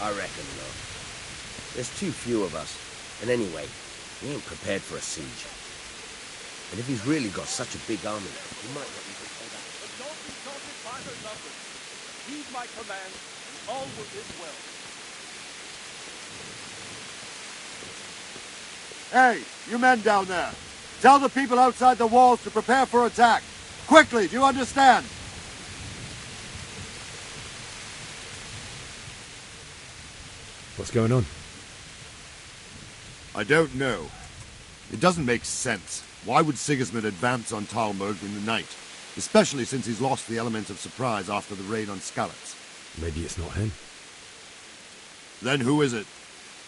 I reckon not. There's too few of us, and anyway, we ain't prepared for a siege. And if he's really got such a big army, he might not even say that. But don't be daunted by their numbers. Heed my command, and all will live well. Hey, you men down there. Tell the people outside the walls to prepare for attack. Quickly, do you understand? What's going on? I don't know. It doesn't make sense. Why would Sigismund advance on Talmberg in the night? Especially since he's lost the element of surprise after the raid on Skalitz. Maybe it's not him. Then who is it?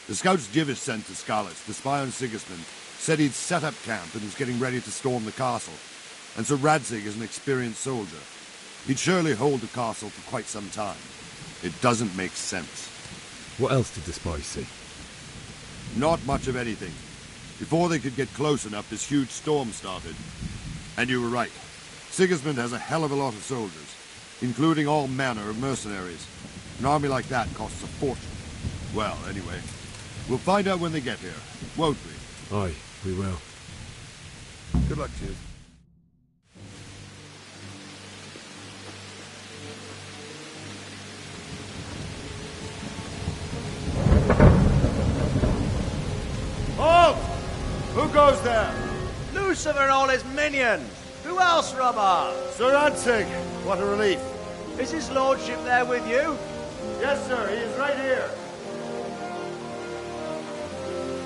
The scouts Jivish sent to Skalitz to spy on Sigismund said he'd set up camp and was getting ready to storm the castle. And Sir Radzig is an experienced soldier. He'd surely hold the castle for quite some time. It doesn't make sense. What else did the spies see? Not much of anything. Before they could get close enough, this huge storm started. And you were right. Sigismund has a hell of a lot of soldiers, including all manner of mercenaries. An army like that costs a fortune. Well, anyway, we'll find out when they get here, won't we? Aye, we will. Good luck to you. Halt! Who goes there? Lucifer and all his minions. Who else, Robert? Sir Radzig. What a relief. Is his lordship there with you? Yes, sir. He is right here.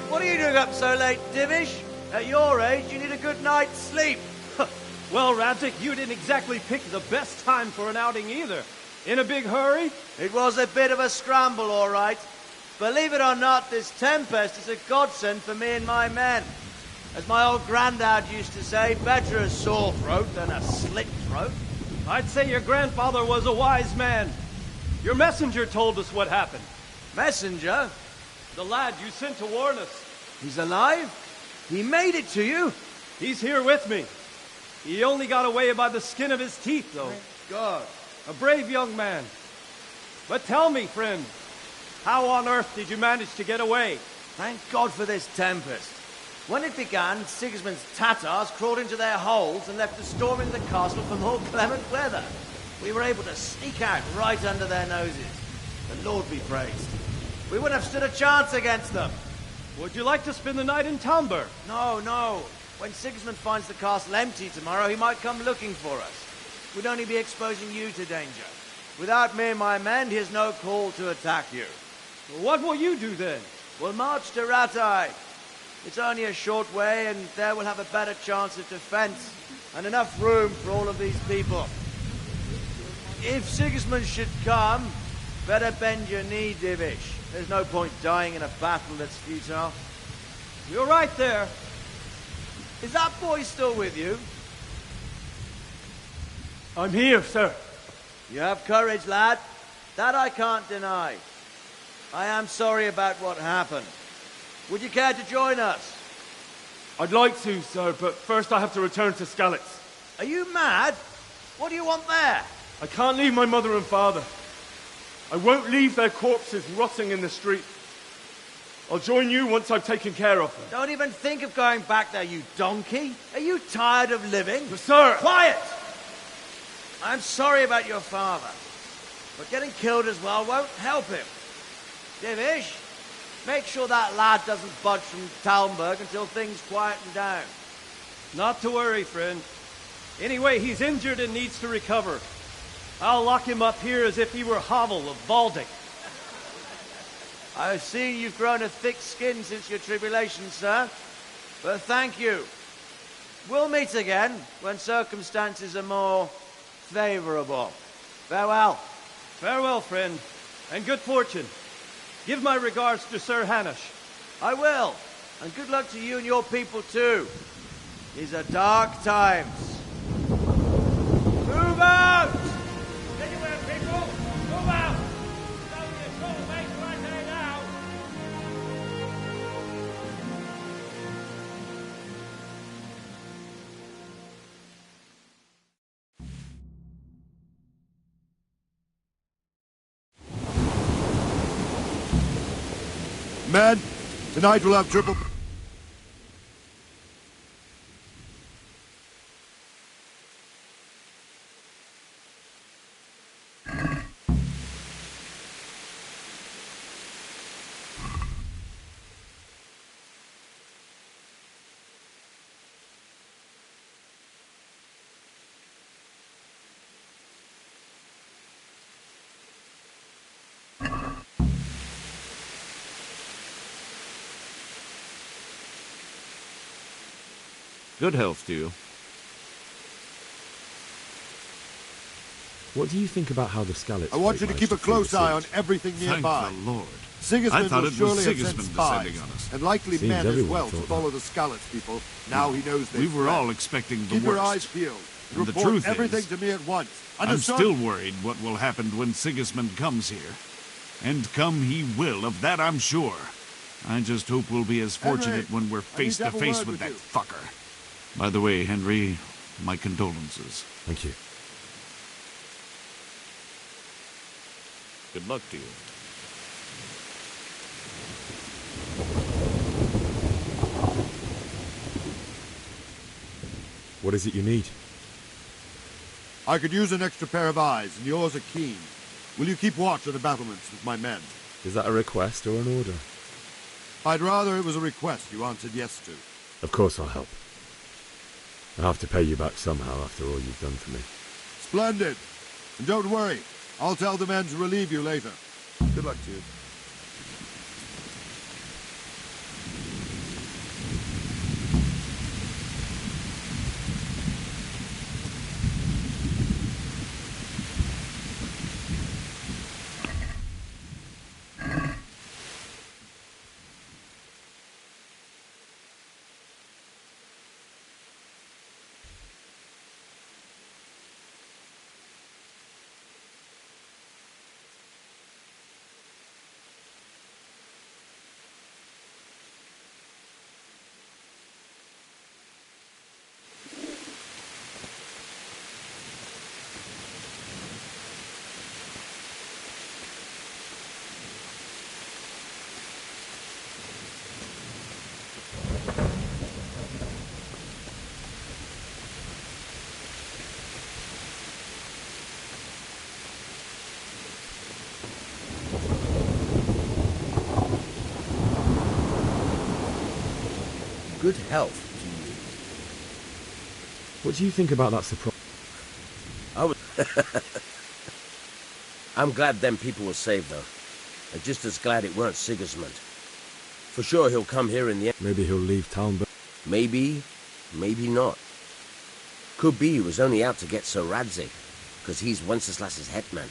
What are you doing up so late, Divish? At your age, you need a good night's sleep. Well, Radzig, you didn't exactly pick the best time for an outing either. In a big hurry? It was a bit of a scramble, all right. Believe it or not, this tempest is a godsend for me and my men. As my old granddad used to say, better a sore throat than a slit throat. I'd say your grandfather was a wise man. Your messenger told us what happened. Messenger? The lad you sent to warn us. He's alive? He made it to you? He's here with me. He only got away by the skin of his teeth, though. Thank God. A brave young man. But tell me, friend, how on earth did you manage to get away? Thank God for this tempest. When it began, Sigismund's Tatars crawled into their holes and left us storming the castle for more clement weather. We were able to sneak out right under their noses. The Lord be praised. We wouldn't have stood a chance against them. Would you like to spend the night in Talmberg? No, no. When Sigismund finds the castle empty tomorrow, he might come looking for us. We'd only be exposing you to danger. Without me and my men, he has no call to attack you. What will you do then? We'll march to Ratai. It's only a short way, and there we'll have a better chance of defense and enough room for all of these people. If Sigismund should come, better bend your knee, Divish. There's no point dying in a battle that's futile. You're right there. Is that boy still with you? I'm here, sir. You have courage, lad. That I can't deny. I am sorry about what happened. Would you care to join us? I'd like to, sir, but first I have to return to Skalitz. Are you mad? What do you want there? I can't leave my mother and father. I won't leave their corpses rotting in the street. I'll join you once I've taken care of them. Don't even think of going back there, you donkey. Are you tired of living? But sir! Quiet! I'm sorry about your father, but getting killed as well won't help him. Divish, make sure that lad doesn't budge from Talmberg until things quieten down. Not to worry, friend. Anyway, he's injured and needs to recover. I'll lock him up here as if he were Havel of Baldic. I've seen you've grown a thick skin since your tribulation, sir. But thank you. We'll meet again when circumstances are more favorable. Farewell. Farewell, friend, and good fortune. Give my regards to Sir Hanush. I will. And good luck to you and your people, too. These are dark times. Move out! Anywhere, people! Move out! Don't be a troublemaker right there now! Men, tonight we'll have triple... Good health to you. What do you think about how the Scallops... I want you to keep a close eye on everything nearby. Thank the Lord. Sigismund I thought will it was surely have sent Sigismund spies, descending on us. and likely Seems men as everyone well to thought follow that. the Scallops people. Now he knows they We were all expecting the Keep your eyes worst. peeled. And the Report truth everything is, to me at once. I'm Understood? still worried what will happen when Sigismund comes here. And come he will, of that I'm sure. I just hope we'll be as fortunate Henry, when we're I need face to to have a face word with that with fucker. By the way, Henry, my condolences. Thank you. Good luck to you. What is it you need? I could use an extra pair of eyes, and yours are keen. Will you keep watch on the battlements with my men? Is that a request or an order? I'd rather it was a request you answered yes to. Of course I'll help. I have to pay you back somehow after all you've done for me. Splendid. And don't worry. I'll tell the men to relieve you later. Good luck to you. Good health to What do you think about that surprise? you. I was... I'm glad them people were saved, though. And just as glad it weren't Sigismund. For sure he'll come here in the end. Maybe he'll leave town, but... Maybe, maybe not. Could be he was only out to get Sir Radzig, because he's Wenceslas's hetman.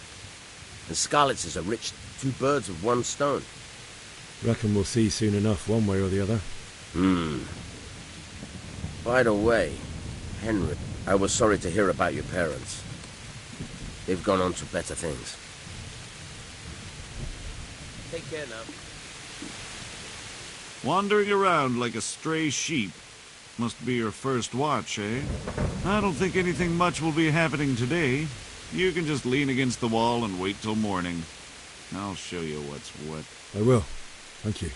And Scarlet's is a rich two birds with one stone. Reckon we'll see soon enough, one way or the other. By the way, Henry, I was sorry to hear about your parents. They've gone on to better things. Take care now. Wandering around like a stray sheep. Must be your first watch, eh? I don't think anything much will be happening today. You can just lean against the wall and wait till morning. I'll show you what's what. I will. Thank you.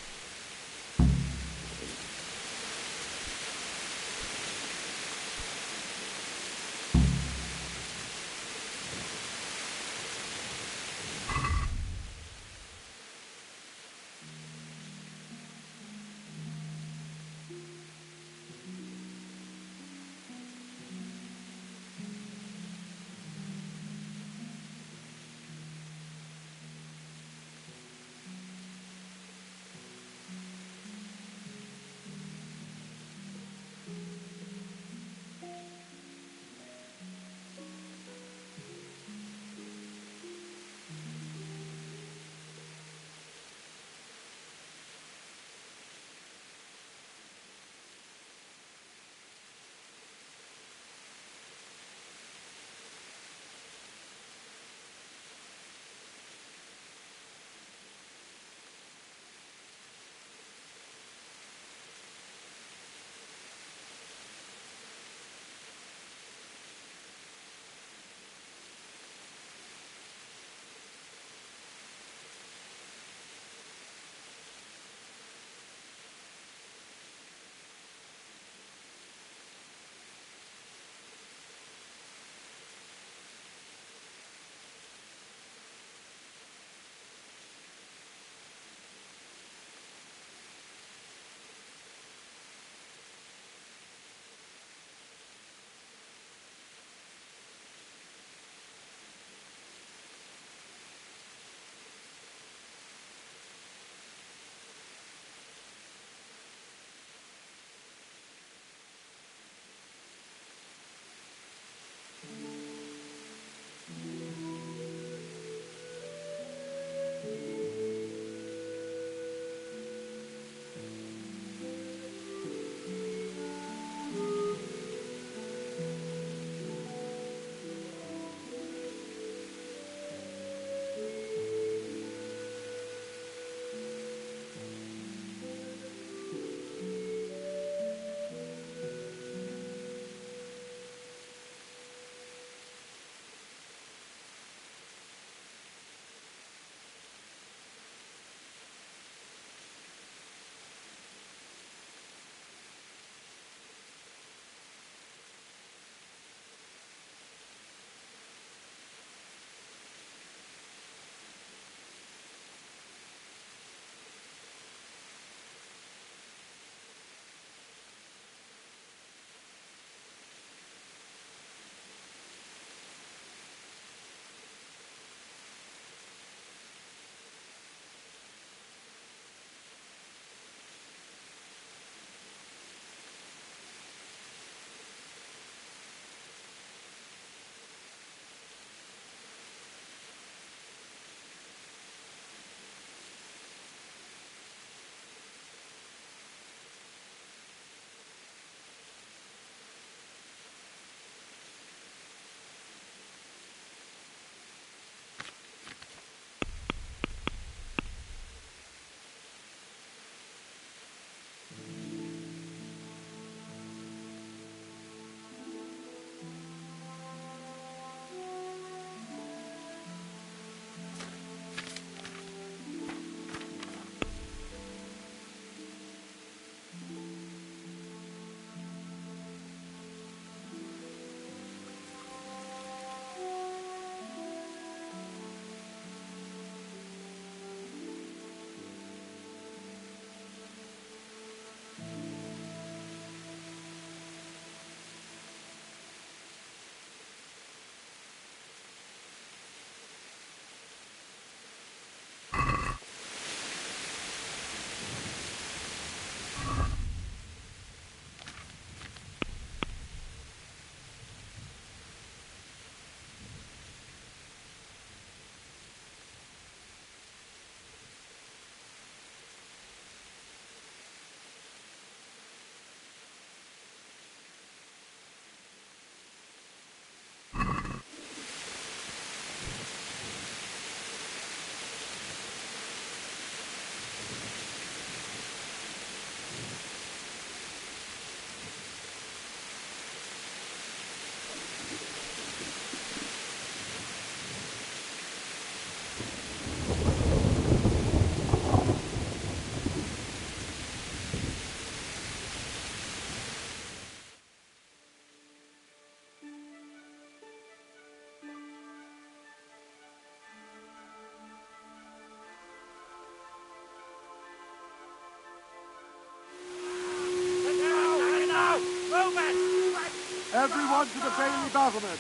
Everyone to the Bailey battlement.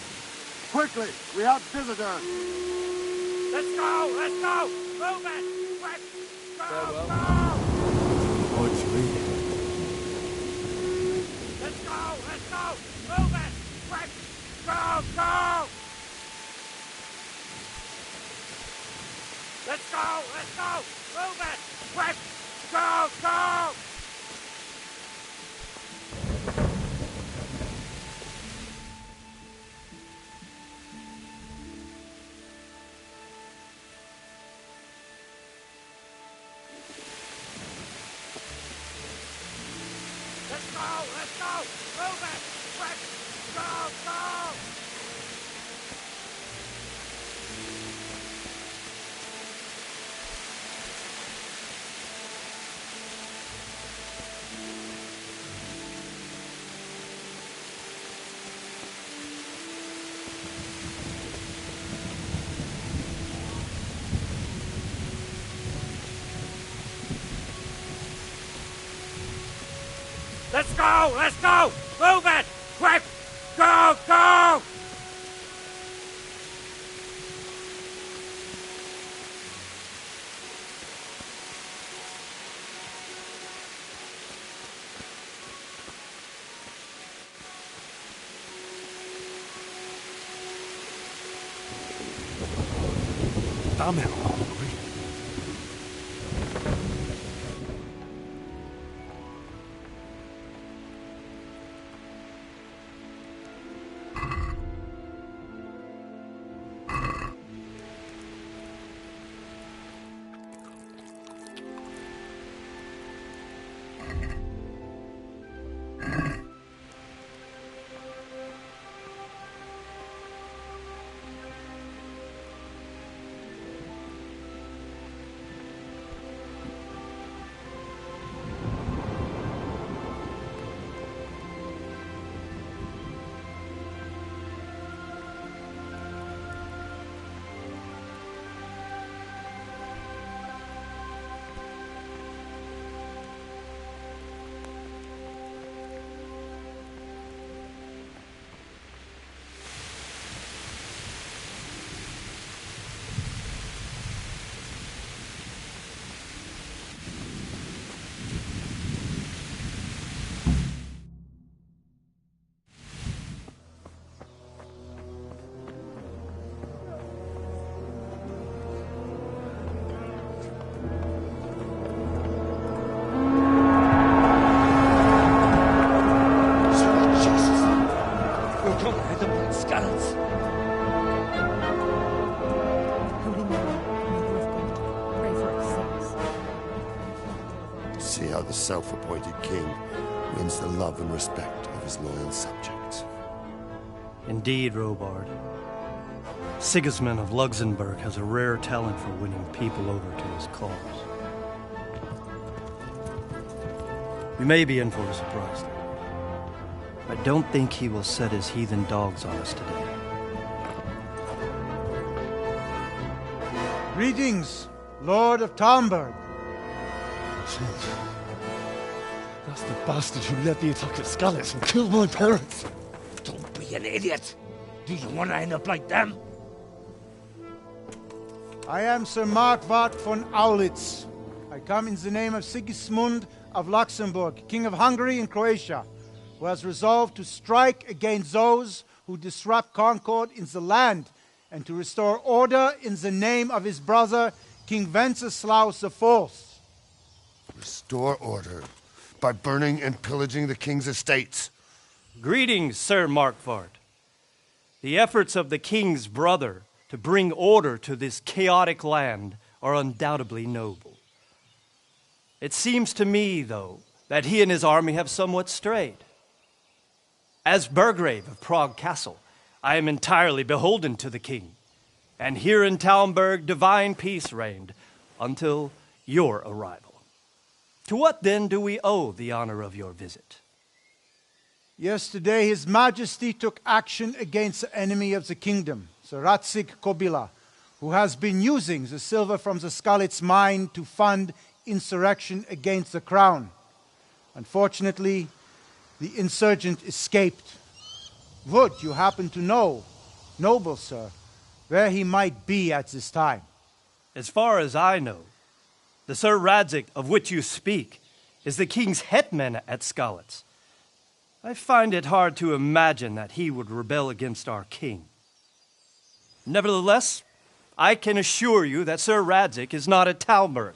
Quickly, we have visitors. Let's go! Let's go! Move it! Quick! Go! Farewell. Oh, it's reading. Let's go! Let's go! Move it! Quick! Go! Go! Let's go! Let's go! Move it! Quick! Go! Go! Let's go! Let's go! Move it! Quick! Go! Go! Let's go! Let's go! Move it! Quick! Go! Go! Damn it. See how the self-appointed king wins the love and respect of his loyal subjects. Indeed, Robard. Sigismund of Luxembourg has a rare talent for winning people over to his cause. We may be in for a surprise, though. I don't think he will set his heathen dogs on us today. Greetings, Lord of Talmberg. That's the bastard who led the attack at Skalitz and killed my parents. Don't be an idiot! Do you want to end up like them? I am Sir Markwart von Aulitz. I come in the name of Sigismund of Luxembourg, King of Hungary and Croatia, who has resolved to strike against those who disrupt concord in the land and to restore order in the name of his brother, King Wenceslaus IV. Restore order by burning and pillaging the king's estates. Greetings, Sir Markwart. The efforts of the king's brother to bring order to this chaotic land are undoubtedly noble. It seems to me, though, that he and his army have somewhat strayed. As Burgrave of Prague Castle, I am entirely beholden to the king, and here in Talmberg divine peace reigned until your arrival. To what then do we owe the honor of your visit? Yesterday, His Majesty took action against the enemy of the kingdom, Sir Radzig Kobyla, who has been using the silver from the Skalitz mine to fund insurrection against the crown. Unfortunately, the insurgent escaped. Would you happen to know, noble sir, where he might be at this time? As far as I know, the Sir Radzig of which you speak is the king's hetman at Skalitz. I find it hard to imagine that he would rebel against our king. Nevertheless, I can assure you that Sir Radzig is not at Talmberg.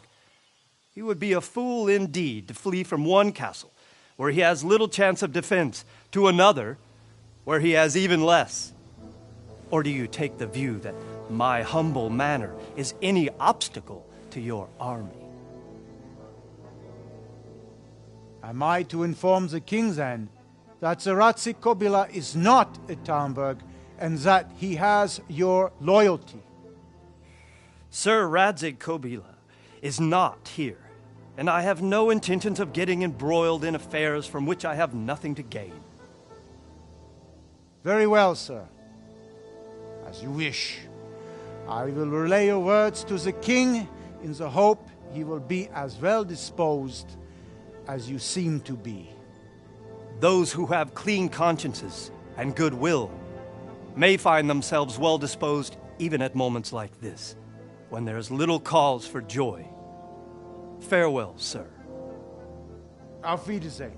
He would be a fool indeed to flee from one castle, where he has little chance of defense, to another, where he has even less. Or do you take the view that my humble manner is any obstacle to your army? Am I to inform the king then that Sir Radzig Kobyla is not at Talmberg and that he has your loyalty? Sir Radzig Kobyla is not here, and I have no intentions of getting embroiled in affairs from which I have nothing to gain. Very well, sir. As you wish. I will relay your words to the king in the hope he will be as well disposed as you seem to be. Those who have clean consciences and goodwill may find themselves well disposed even at moments like this, when there is little cause for joy. Farewell, sir. Auf Wiedersehen.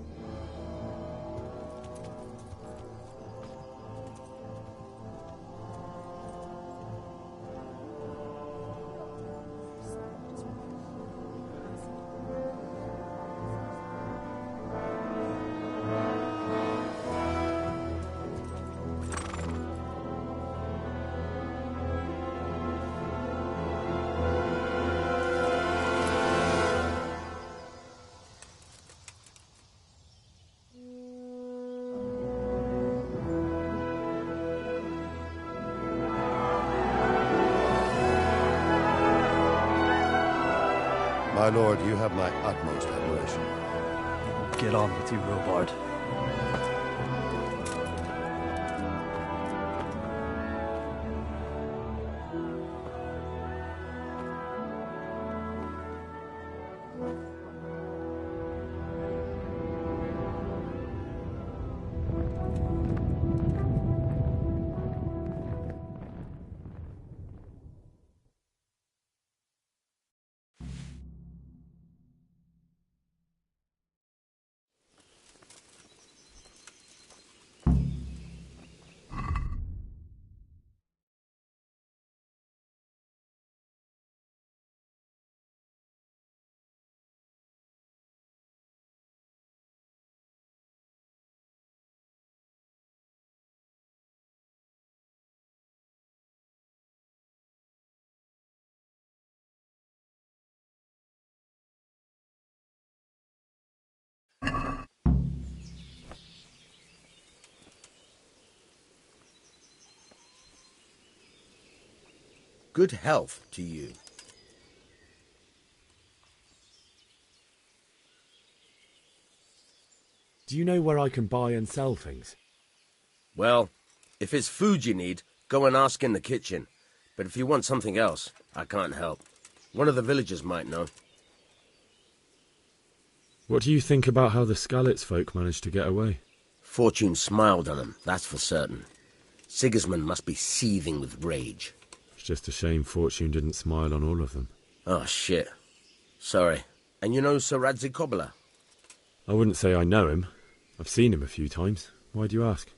My lord, you have my utmost admiration. Get on with you, Robard. Good health to you. Do you know where I can buy and sell things? Well, if it's food you need, go and ask in the kitchen. But if you want something else, I can't help. One of the villagers might know. What do you think about how the Skalitz folk managed to get away? Fortune smiled on them, that's for certain. Sigismund must be seething with rage. It's just a shame Fortune didn't smile on all of them. Oh, shit. Sorry. And you know Sir Radzig Kobyla? I wouldn't say I know him. I've seen him a few times. Why do you ask?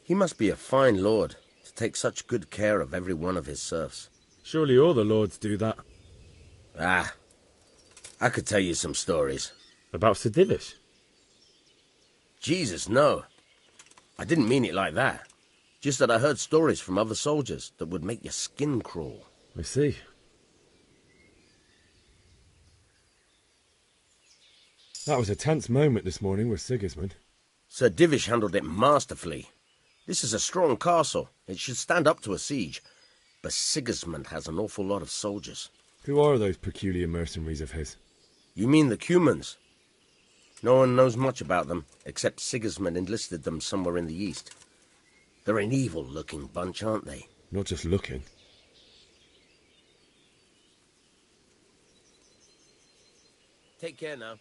He must be a fine lord to take such good care of every one of his serfs. Surely all the lords do that. Ah, I could tell you some stories. About Sir Divish? Jesus, no. I didn't mean it like that. Just that I heard stories from other soldiers that would make your skin crawl. I see. That was a tense moment this morning with Sigismund. Sir Divish handled it masterfully. This is a strong castle. It should stand up to a siege. But Sigismund has an awful lot of soldiers. Who are those peculiar mercenaries of his? You mean the Cumans? No one knows much about them, except Sigismund enlisted them somewhere in the east. They're an evil-looking bunch, aren't they? Not just looking. Take care now.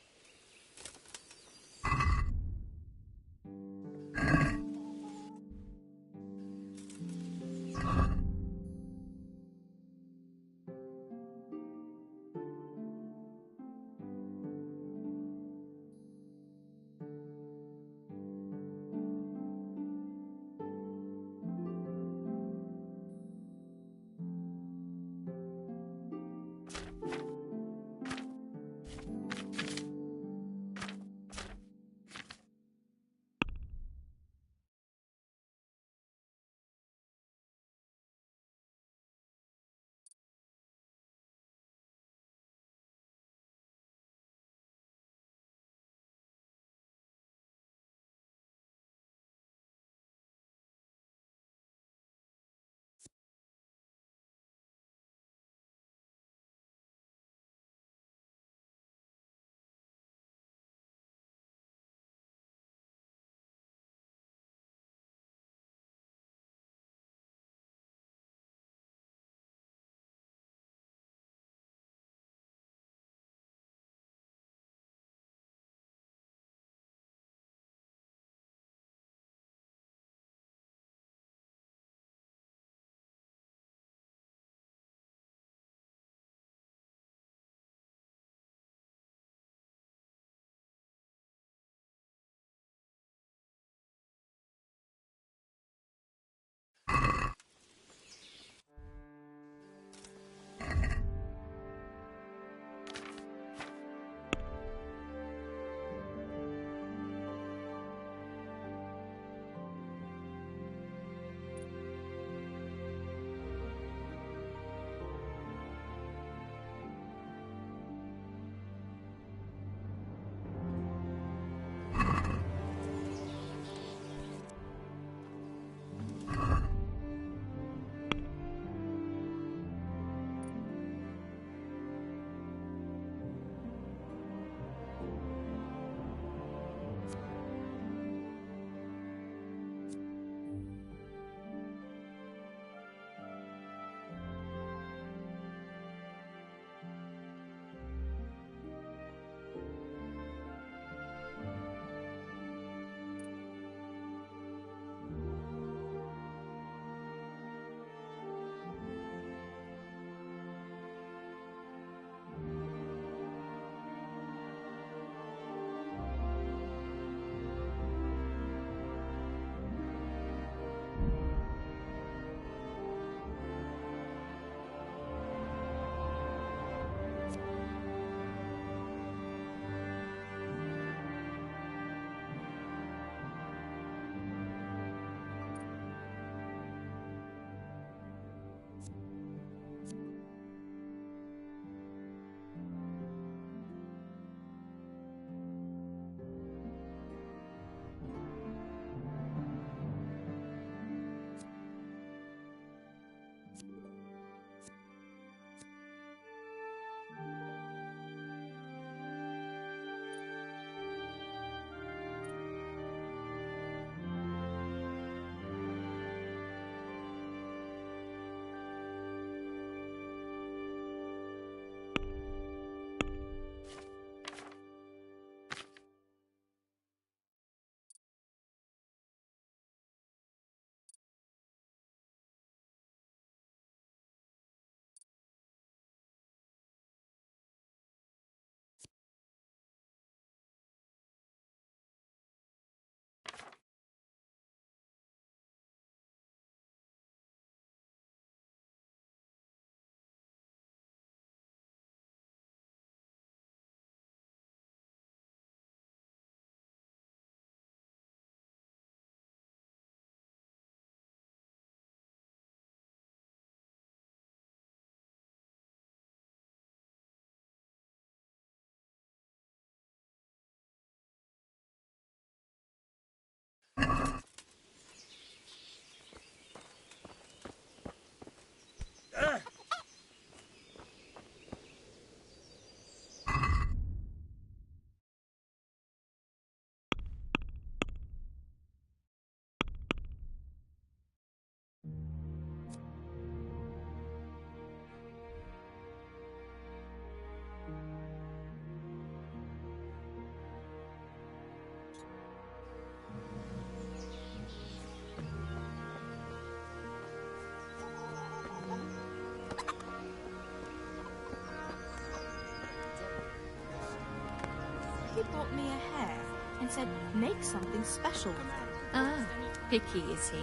he bought me a hair and said, make something special with it. Ah, picky is he?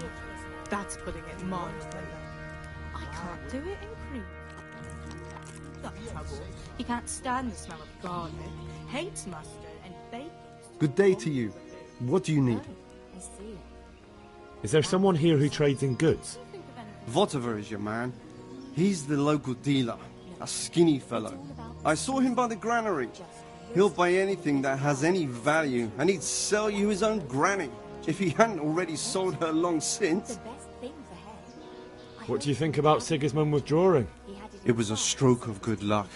That's putting it mildly. I can't do it in cream. Got trouble. He can't stand the smell of garlic, hates mustard and bacon. Good day to you. What do you need? I see. Is there someone here who trades in goods? Votiver is your man. He's the local dealer, a skinny fellow. I saw him by the granary. He'll buy anything that has any value, and he'd sell you his own granny, if he hadn't already sold her long since. What do you think about Sigismund withdrawing? It was a stroke of good luck.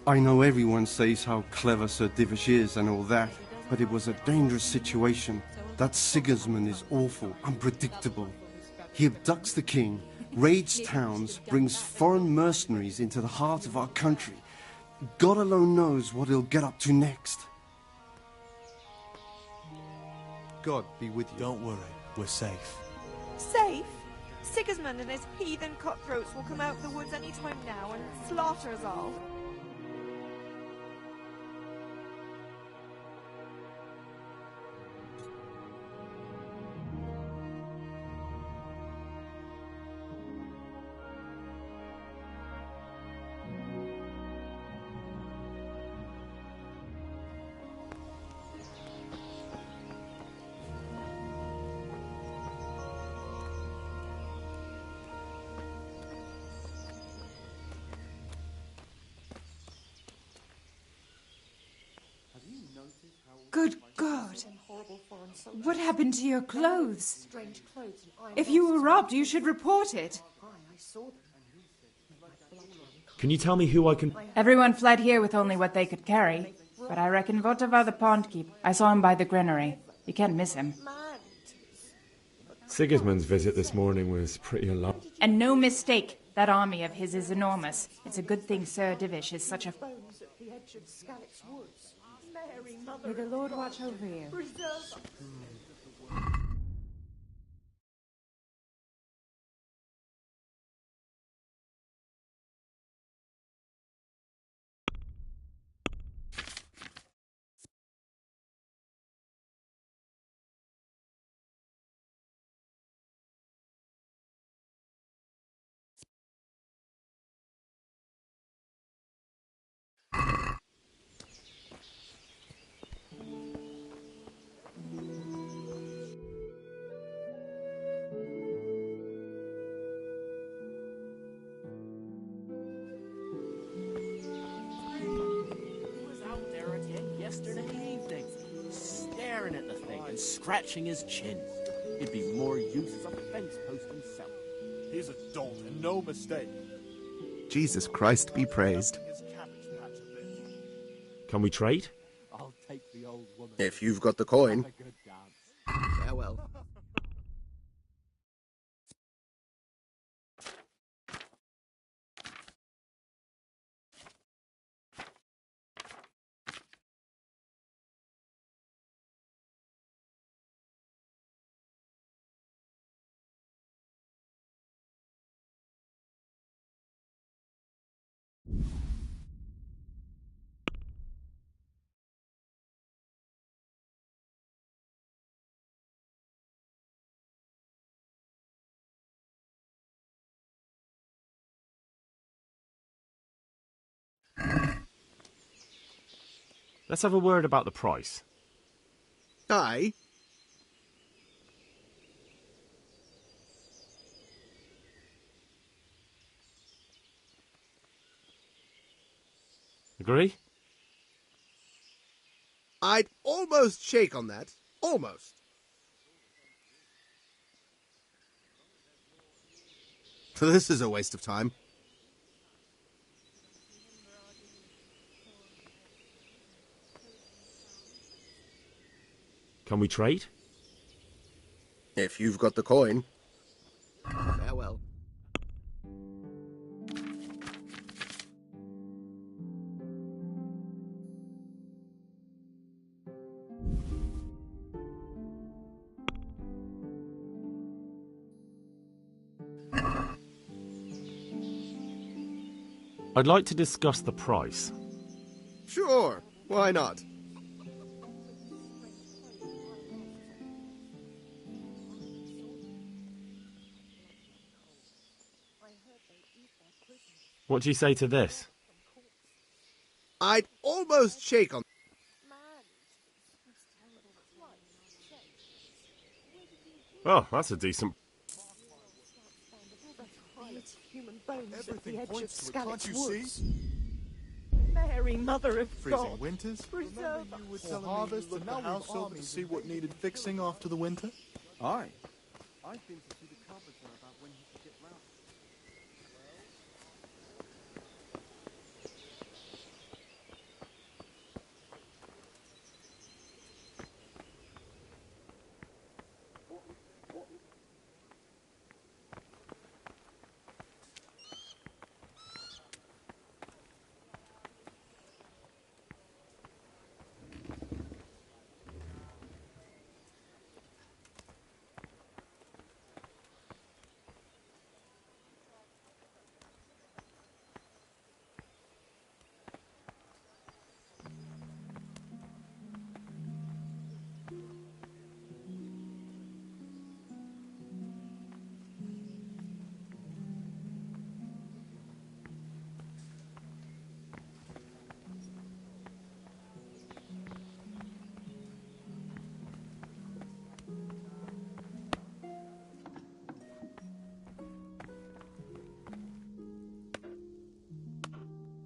I know everyone says how clever Sir Divish is and all that, but it was a dangerous situation. That Sigismund is awful, unpredictable. He abducts the king, raids towns, brings foreign mercenaries into the heart of our country. God alone knows what he'll get up to next. God be with you. Don't worry, we're safe. Safe? Sigismund and his heathen cutthroats will come out of the woods any time now and slaughter us all. Good God! What happened to your clothes? If you were robbed, you should report it. Can you tell me who I can... Everyone fled here with only what they could carry. But I reckon Votivar the pond keep. I saw him by the granary. You can't miss him. Sigismund's visit this morning was pretty alarming. And no mistake, that army of his is enormous. It's a good thing Sir Divish is such a... May the Lord watch over you. Scratching his chin. He'd be more use as a fence post himself. He's a dolt, and no mistake. Jesus Christ be praised. Can we trade? I'll take the old woman. If you've got the coin. Farewell. Let's have a word about the price. Aye. Agree? I'd almost shake on that. Almost. This is a waste of time. Can we trade? If you've got the coin. Farewell. I'd like to discuss the price. Sure, why not? What do you say to this? I'd almost shake on... Oh, that's a decent... Human bones Everything at the edge points of to it, can't you Woods. see? Mary, Mother of Freezing God, winters, preserve you were us. telling harvest, and now the house over to see what needed fixing after the winter? Aye. I've been to see the carpenter about when he could get round.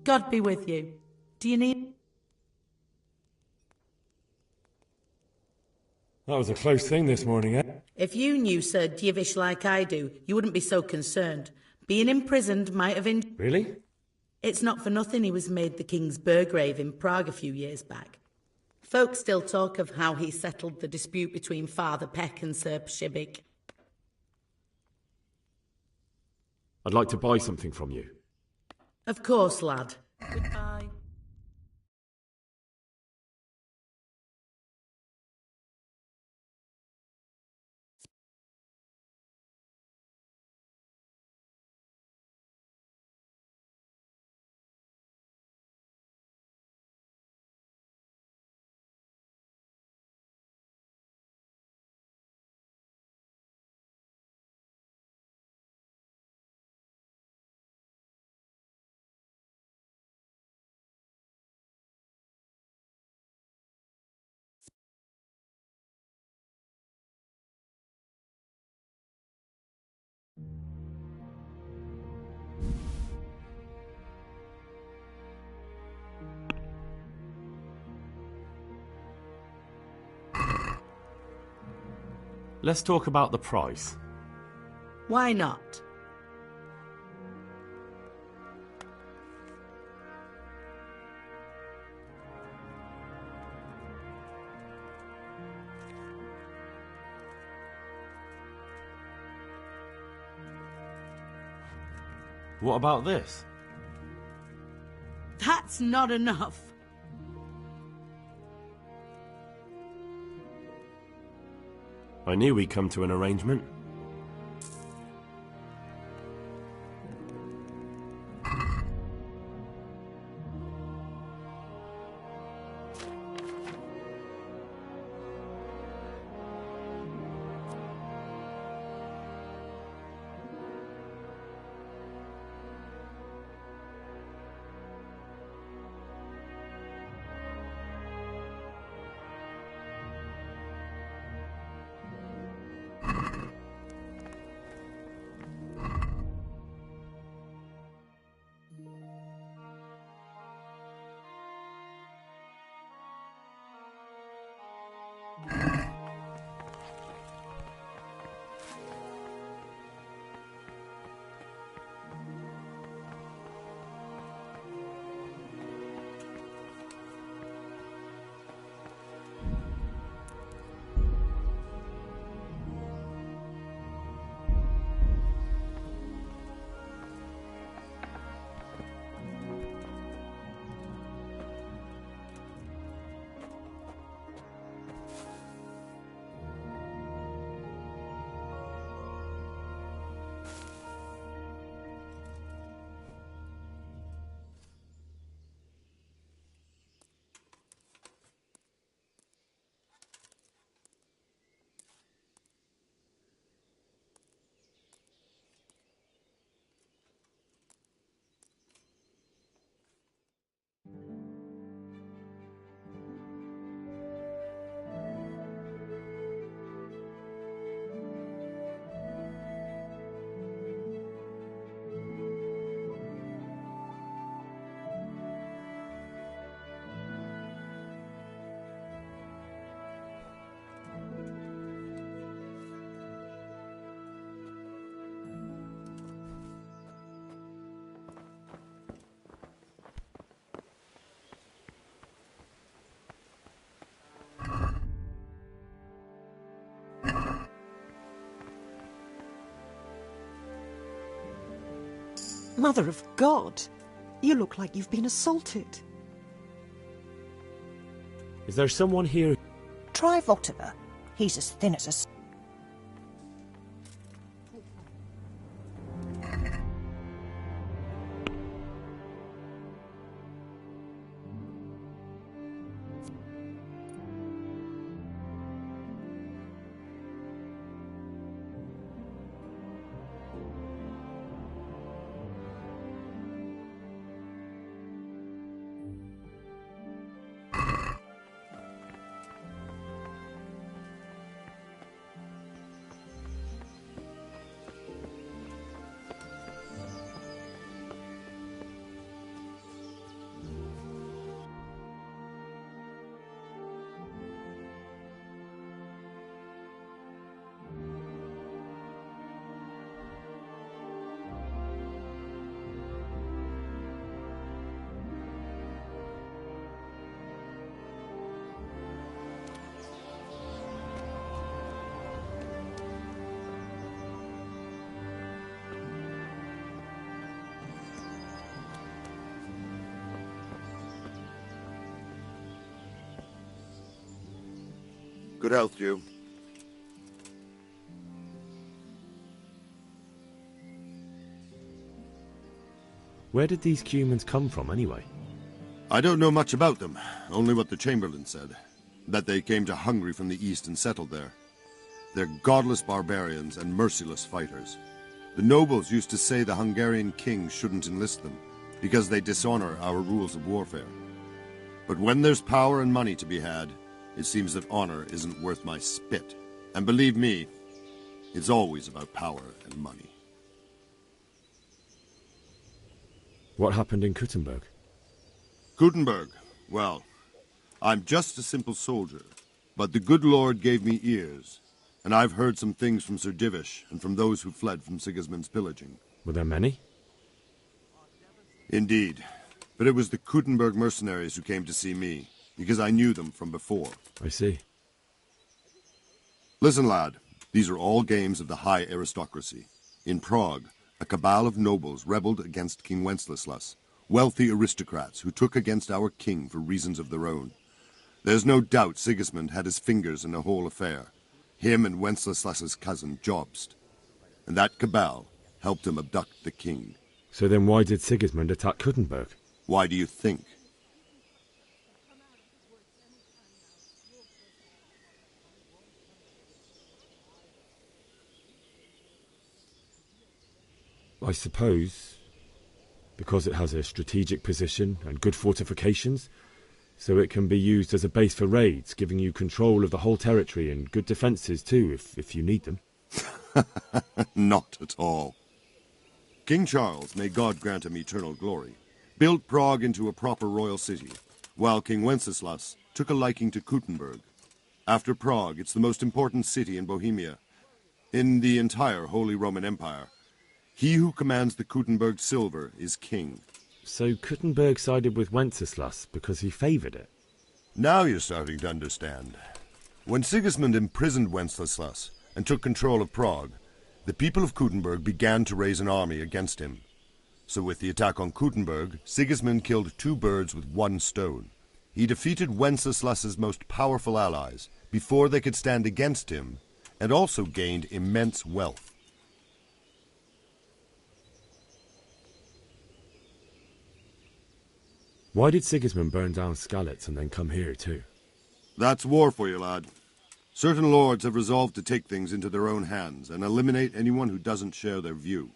God be with you. Do you need... That was a close thing this morning, eh? If you knew Sir Dievish like I do, you wouldn't be so concerned. Being imprisoned might have... Really? It's not for nothing he was made the King's Burgrave in Prague a few years back. Folk still talk of how he settled the dispute between Father Peck and Sir Pshibik. I'd like to buy something from you. Of course, lad. Goodbye. Let's talk about the price. Why not? What about this? That's not enough. I knew we'd come to an arrangement. Mother of God, you look like you've been assaulted. Is there someone here? Try Votava. He's as thin as a... Good health to you. Where did these humans come from, anyway? I don't know much about them, only what the Chamberlain said. That they came to Hungary from the east and settled there. They're godless barbarians and merciless fighters. The nobles used to say the Hungarian king shouldn't enlist them, because they dishonor our rules of warfare. But when there's power and money to be had, it seems that honor isn't worth my spit. And believe me, it's always about power and money. What happened in Kuttenberg? Kuttenberg? Well, I'm just a simple soldier, but the good Lord gave me ears, and I've heard some things from Sir Divish and from those who fled from Sigismund's pillaging. Were there many? Indeed, but it was the Kuttenberg mercenaries who came to see me, because I knew them from before. I see. Listen, lad, these are all games of the high aristocracy. In Prague, a cabal of nobles rebelled against King Wenceslas, wealthy aristocrats who took against our king for reasons of their own. There's no doubt Sigismund had his fingers in the whole affair, him and Wenceslas's cousin Jobst. And that cabal helped him abduct the king. So then why did Sigismund attack Kuttenberg? Why do you think? I suppose because it has a strategic position and good fortifications, so it can be used as a base for raids, giving you control of the whole territory and good defences too, if you need them. Not at all. King Charles, may God grant him eternal glory, built Prague into a proper royal city, while King Wenceslas took a liking to Kuttenberg. After Prague, it's the most important city in Bohemia, in the entire Holy Roman Empire. He who commands the Kuttenberg silver is king. So Kuttenberg sided with Wenceslas because he favoured it? Now you're starting to understand. When Sigismund imprisoned Wenceslas and took control of Prague, the people of Kuttenberg began to raise an army against him. So with the attack on Kuttenberg, Sigismund killed two birds with one stone. He defeated Wenceslas's most powerful allies before they could stand against him, and also gained immense wealth. Why did Sigismund burn down Skalitz and then come here too? That's war for you, lad. Certain lords have resolved to take things into their own hands and eliminate anyone who doesn't share their view.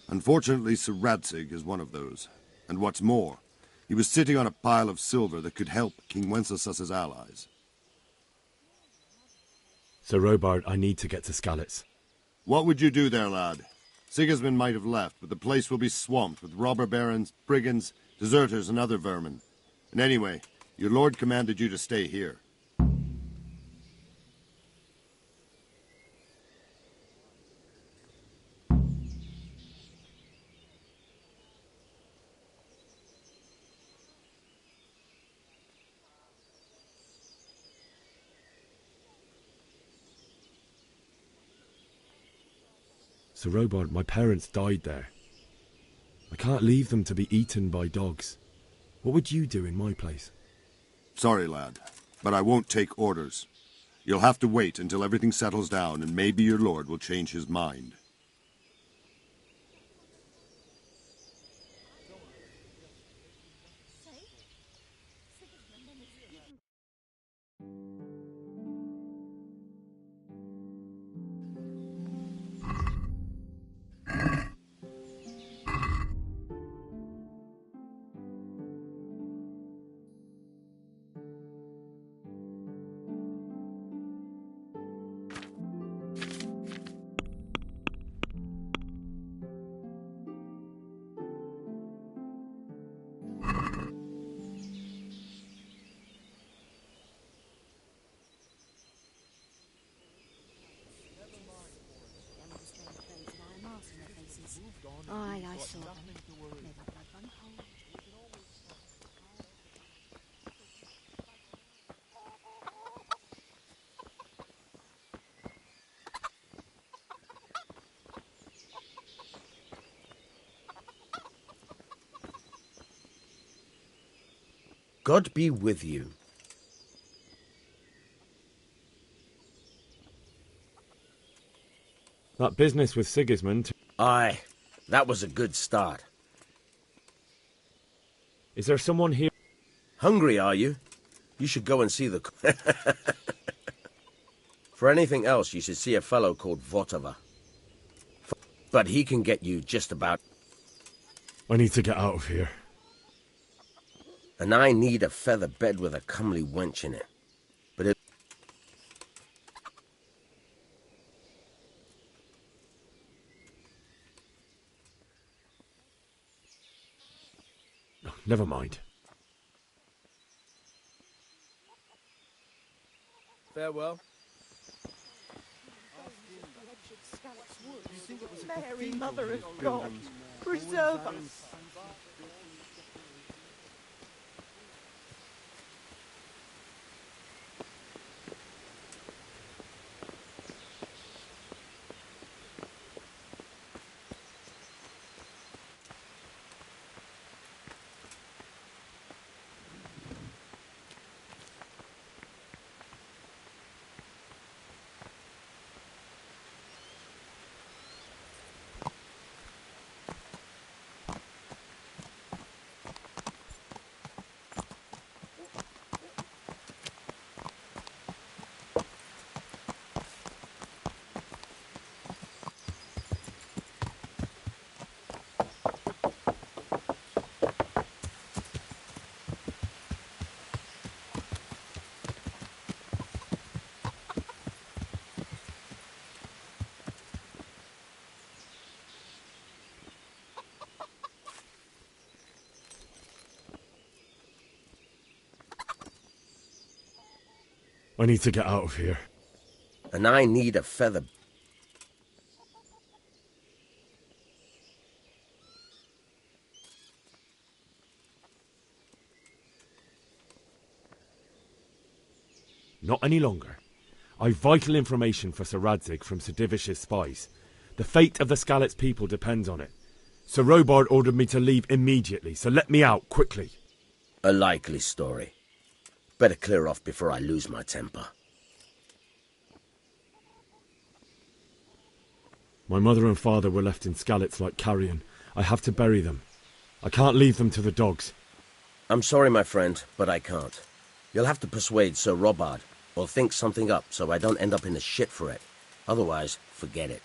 Unfortunately, Sir Radzig is one of those. And what's more, he was sitting on a pile of silver that could help King Wenceslas's allies. Sir Robard, I need to get to Skalitz. What would you do there, lad? Sigismund might have left, but the place will be swamped with robber barons, brigands, deserters, and other vermin. And anyway, your lord commanded you to stay here. Sir Robard, my parents died there. can't leave them to be eaten by dogs. What would you do in my place? Sorry, lad, but I won't take orders. You'll have to wait until everything settles down, and maybe your lord will change his mind. Aye, I saw them. God be with you. That business with Sigismund... Aye, that was a good start. Is there someone here? Hungry, are you? You should go and see the... For anything else, you should see a fellow called Votava. But he can get you just about... I need to get out of here. And I need a feather bed with a comely wench in it. But it... Never mind. Farewell. Mary, Mother of God, preserve us. I need to get out of here. And I need a feather... Not any longer. I've vital information for Sir Radzig from Sir Divish's spies. The fate of the Skalitz people depends on it. Sir Robard ordered me to leave immediately, so let me out, quickly. A likely story. Better clear off before I lose my temper. My mother and father were left in Skalitz like carrion. I have to bury them. I can't leave them to the dogs. I'm sorry, my friend, but I can't. You'll have to persuade Sir Robard, or think something up so I don't end up in the shit for it. Otherwise, forget it.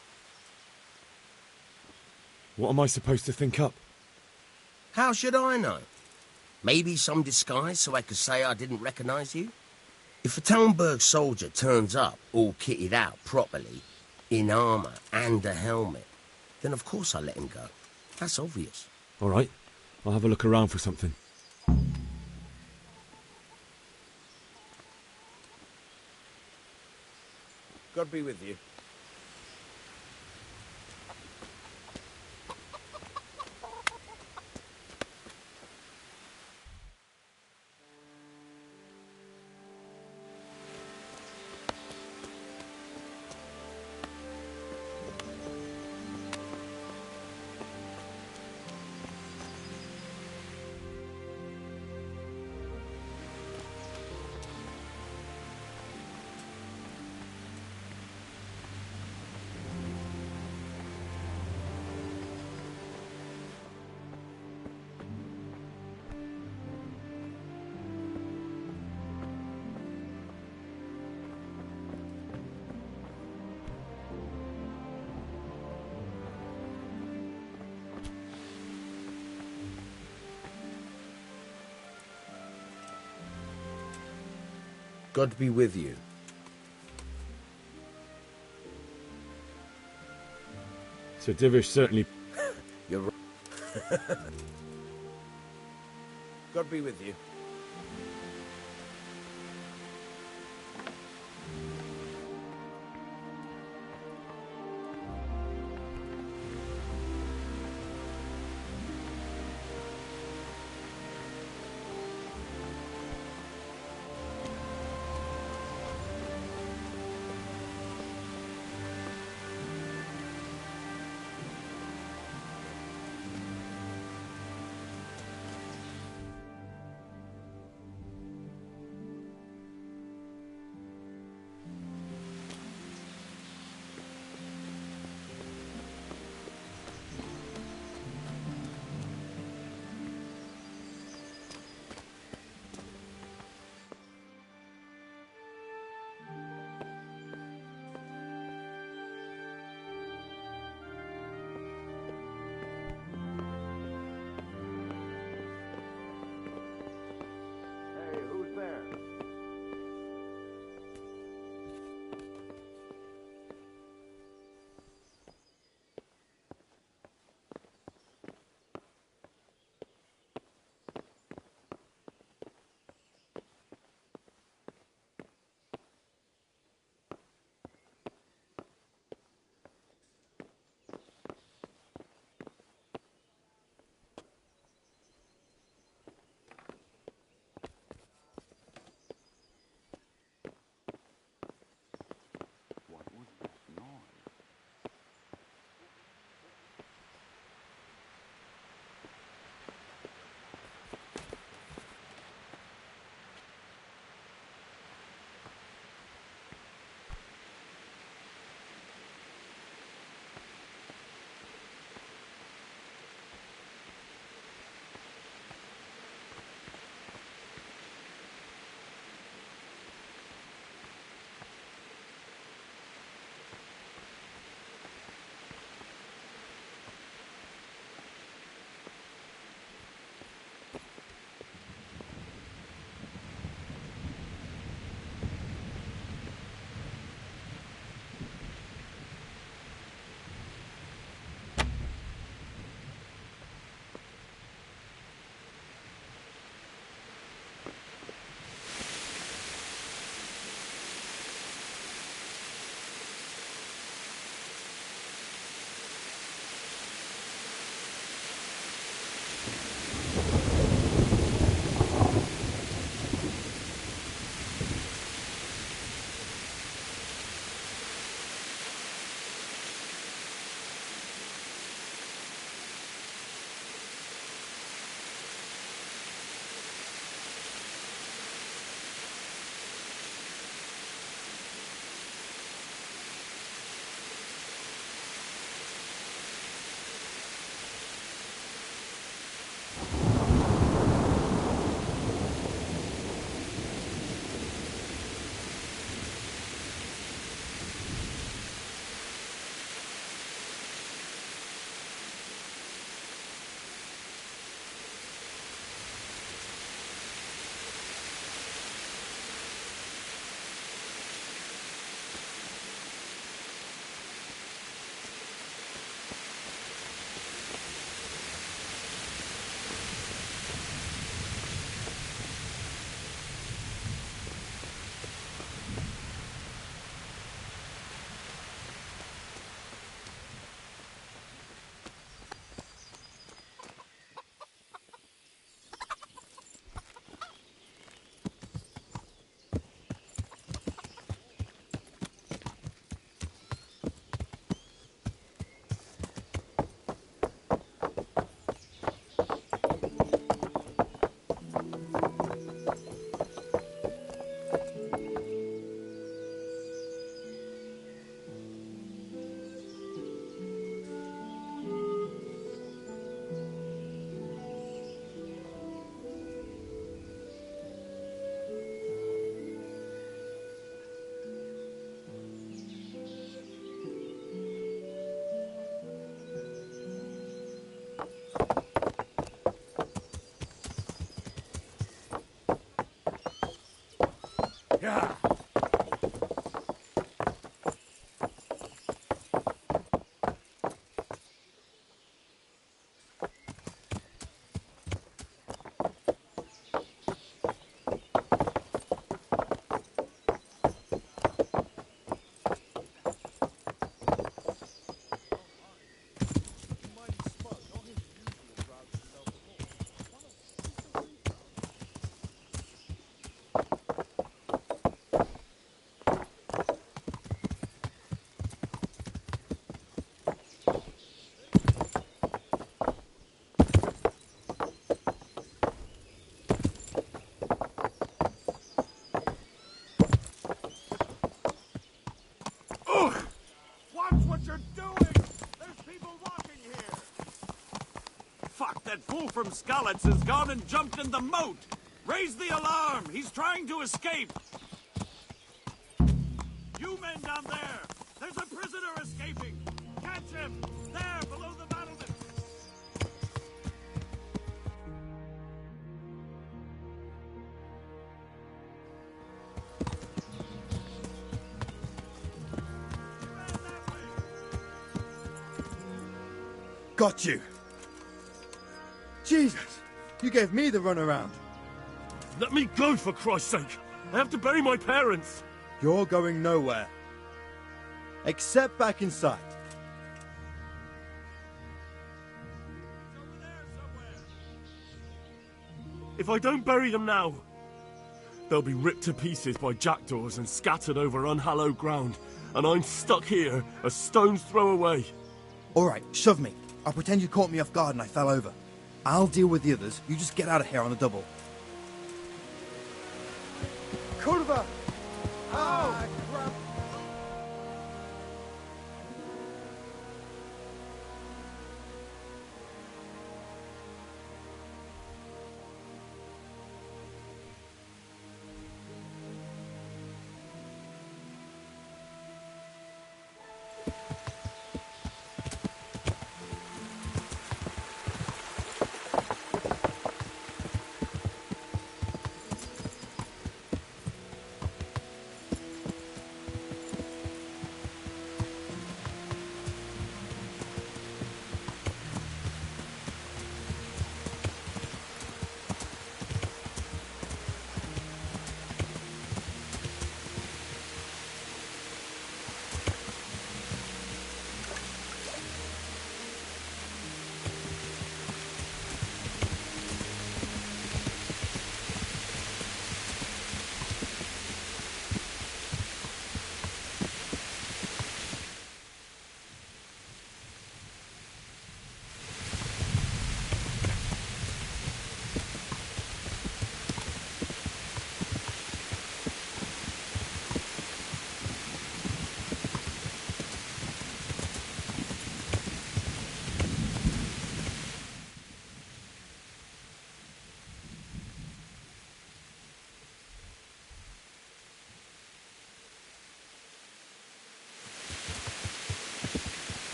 What am I supposed to think up? How should I know? Maybe some disguise so I could say I didn't recognize you? If a Talmberg soldier turns up all kitted out properly, in armor and a helmet, then of course I let him go. That's obvious. All right, I'll have a look around for something. God be with you. God be with you. Sir Divish certainly... You're right. God be with you. doing? There's people walking here. Fuck, that fool from Skalitz has gone and jumped in the moat. Raise the alarm. He's trying to escape. You men down there. There's a prisoner escaping. Catch him. There, below the battlement. Got you. Jesus, you gave me the runaround. Let me go, for Christ's sake. I have to bury my parents. You're going nowhere. Except back inside. If I don't bury them now, they'll be ripped to pieces by jackdaws and scattered over unhallowed ground, and I'm stuck here, a stone's throw away. All right, shove me. I'll pretend you caught me off guard and I fell over. I'll deal with the others. You just get out of here on a double. Kurva! Ow! Crap!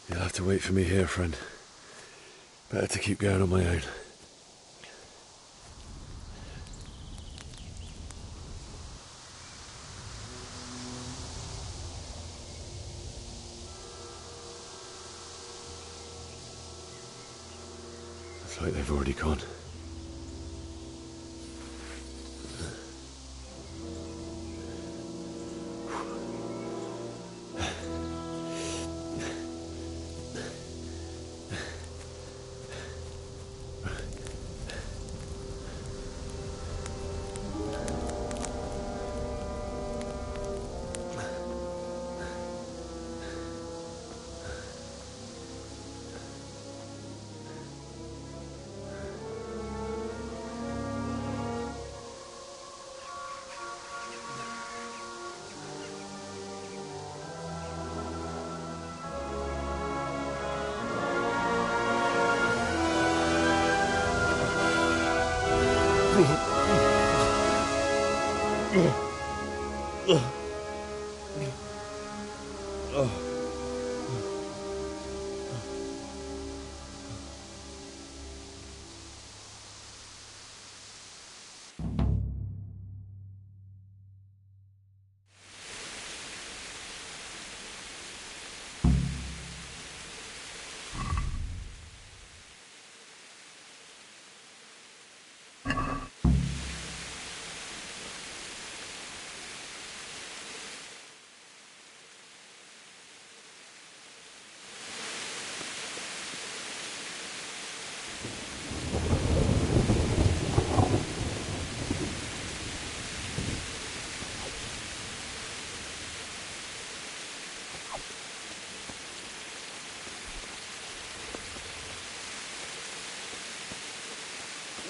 You'll have to wait for me here, friend. Better to keep going on my own. Looks like they've already gone.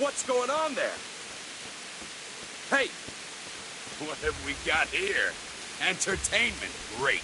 What's going on there? Hey! What have we got here? Entertainment, great.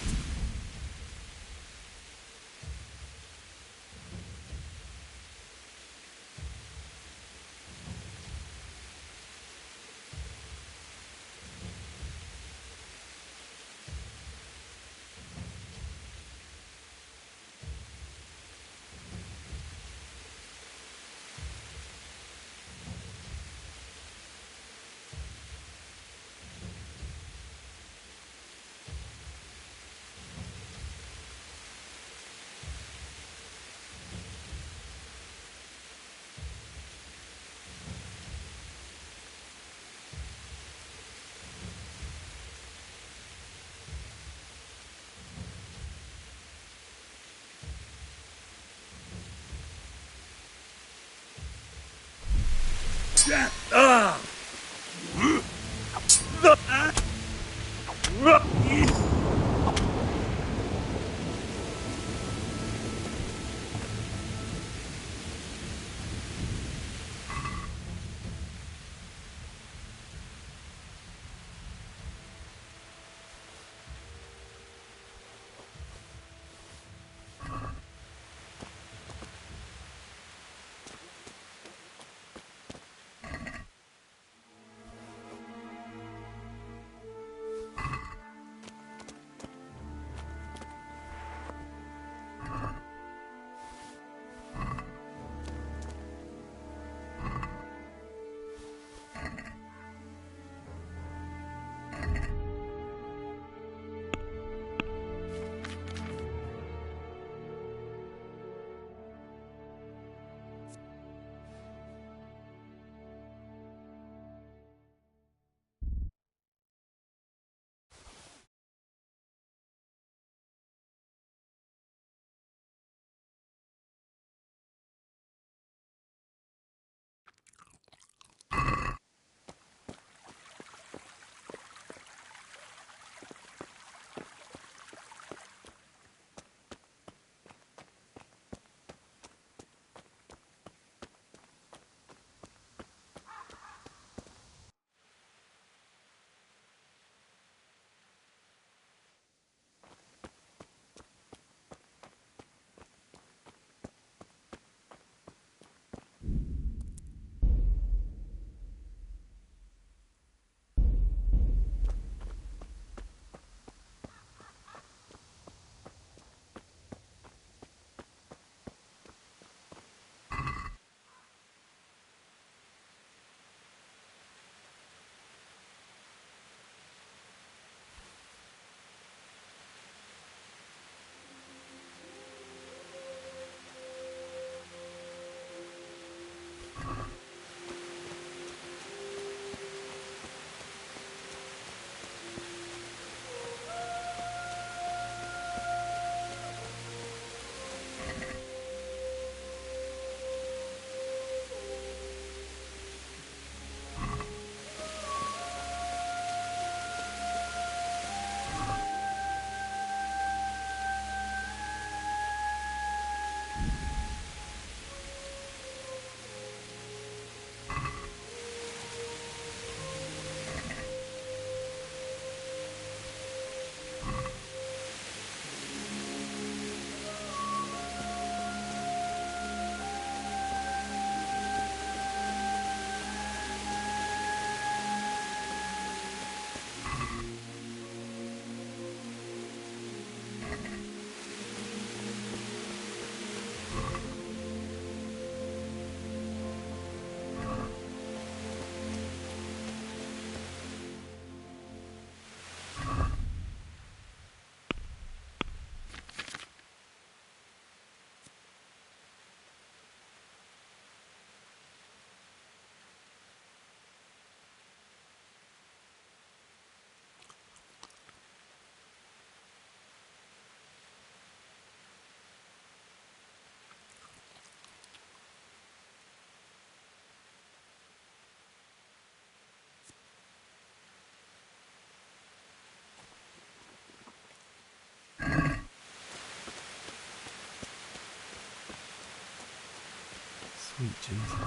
Sweet Jesus.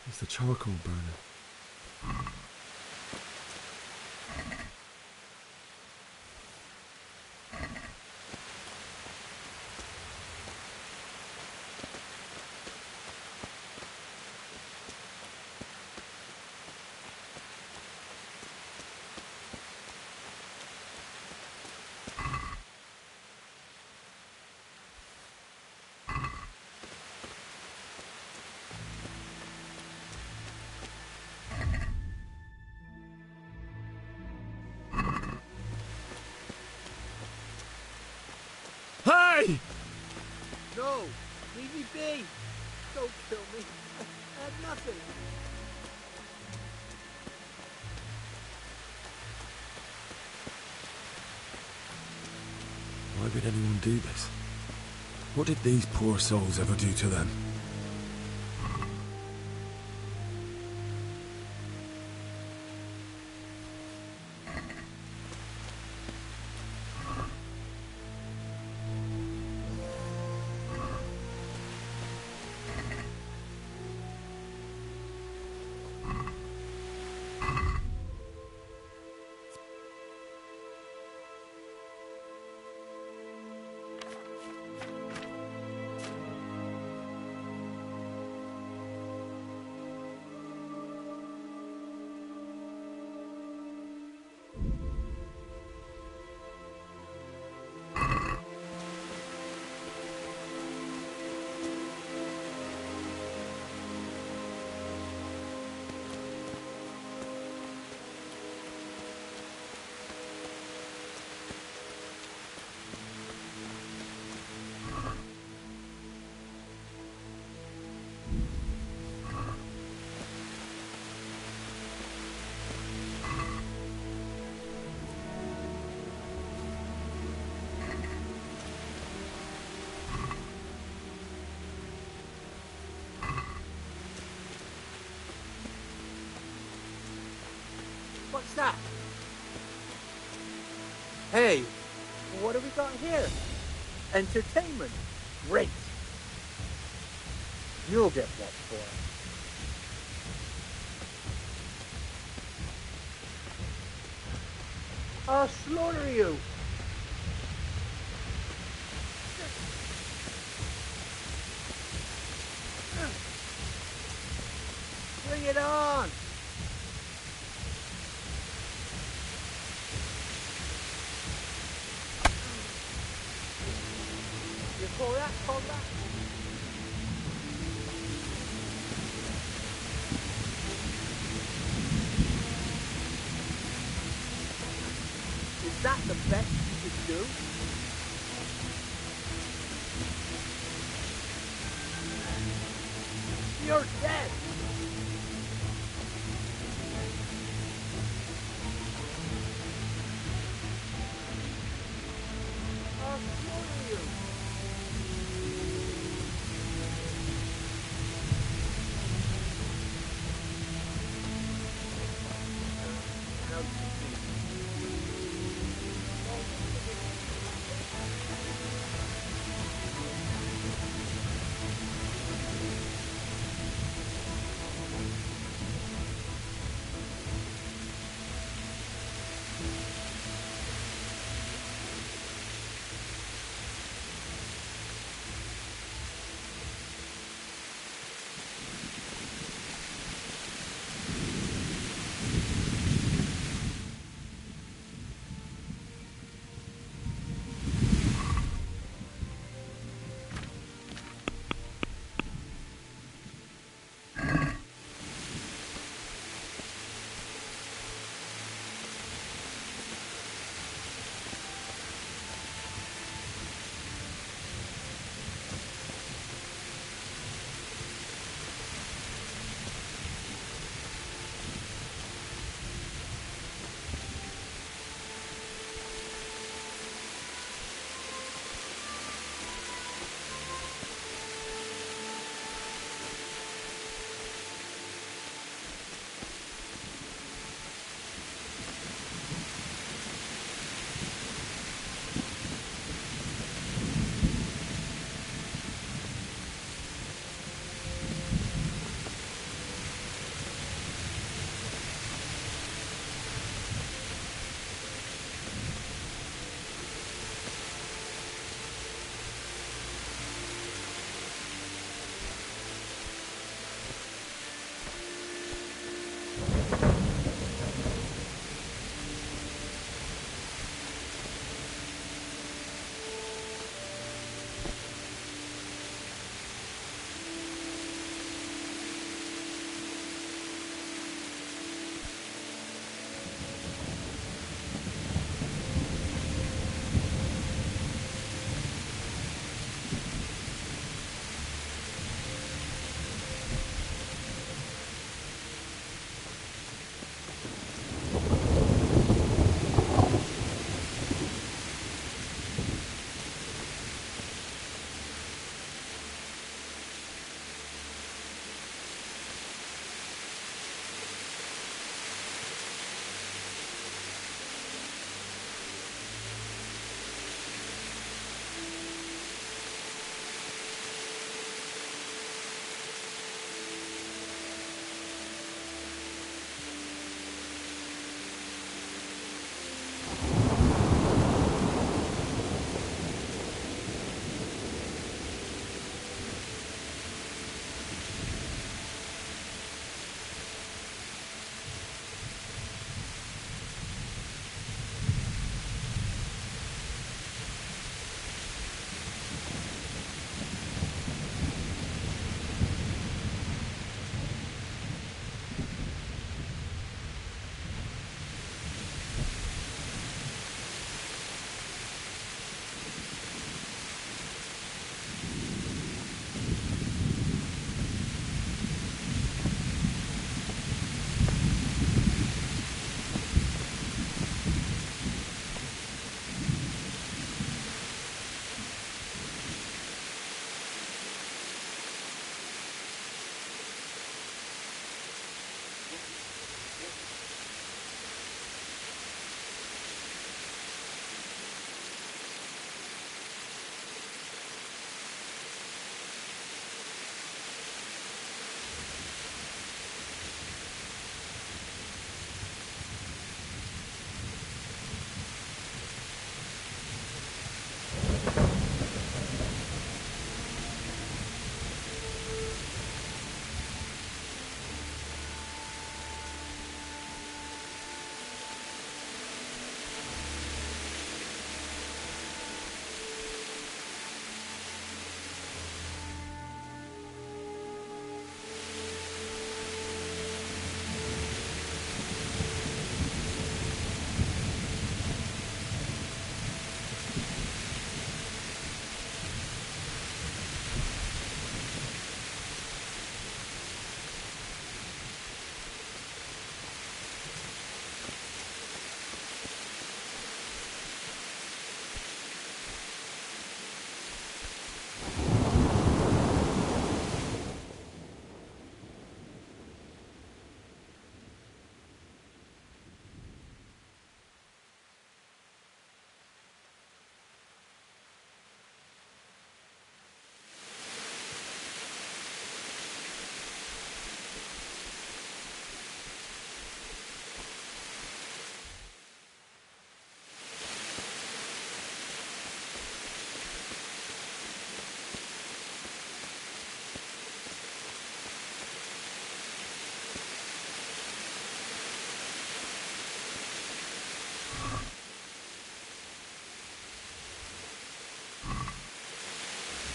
It's the charcoal burner. Hey! No! Leave me be! Don't kill me. I had nothing. Why would anyone do this? What did these poor souls ever do to them? What's that? Hey, what have we got here? Entertainment. Great. You'll get what for. I'll slaughter you. Bring it on. You call that combat? Is that the best you could do? You're dead! I'll slaughter you!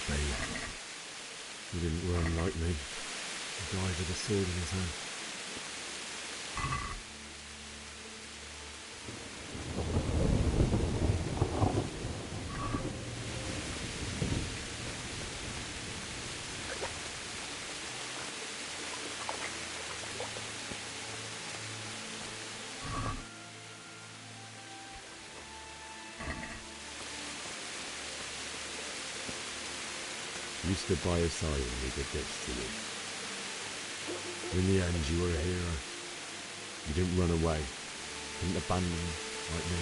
babe. He didn't run like me. He died with a sword in his hand. You stood by his side when he did this to you. In the end, you were a hero. You didn't run away. Didn't abandon him like me.